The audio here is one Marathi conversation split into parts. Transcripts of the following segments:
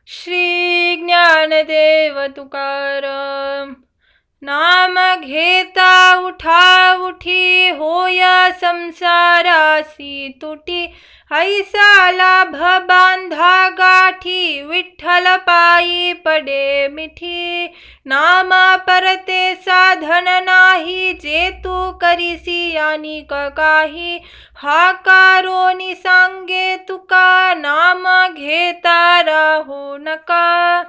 श्री ज्ञानदेव तुकाराम. नाम घेता उठा उठी होया संसारासी तुटी. ऐसा लाभ बांधा गाठी विठ्ठल पायी पडे मिठी. नाम परते साधन नाही जे तू करीसी अनिक काही. हाकारोनी सांगे तुका नाम घेता राहू नका.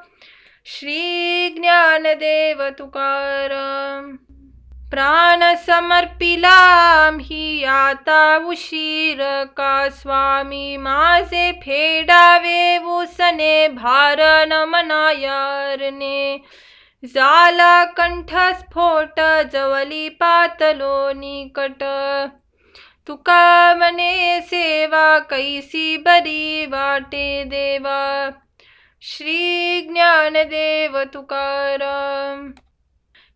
श्री ज्ञानदेव तुकाराम. प्राण समर्पिला आम्ही आता उशीर का स्वामी. माझे फेडावे उसने भार नमनायारने. झाला कंठस्फोट जवली पातलो निकट. तुका मने सेवा कैसी बरी वाटे देवा. श्री ज्ञानदेव तुकाराम.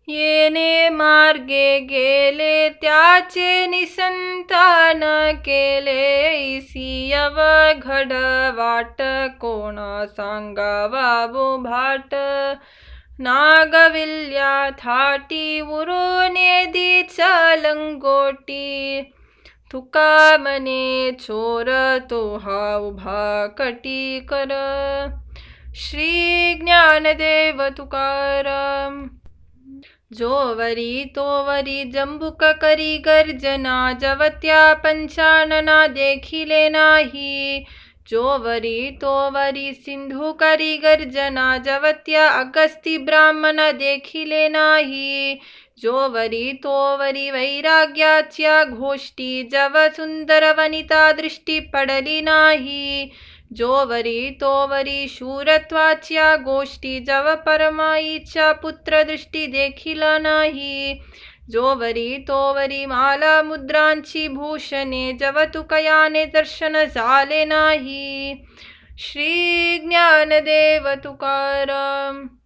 येणे मार्गे गेले त्याचे निसंतान केले. ऐसी अवघड वाट कोणा सांगावा भाट. नागविल्या थाटी उरुने दीचा लंगोटी. तुका मने चोर तो हा उभा कटी कर. श्री ज्ञानदेव तुकाराम. जोवरी तोवरी जंबुक करी गर्जना. जवत्या पंचानना देखिले नाही. जोवरी तोवरी सिंधू करी गर्जना. जवत्या अगस्ती ब्राह्मण देखिले नाही. जोवरी तोवरी वैराग्याच्या गोष्टी. जव सुंदर वनिता दृष्टी पडली नाही. जोवरी तोवरी शूरत्वाच्या गोष्टी. जव परमाईच्या पुत्र दृष्टी देखिला नाही. जोवरी तोवरी माला मुद्रांची भूषणे. जव तुकयाने दर्शन झाले नाही. श्री ज्ञानदेव तुकाराम.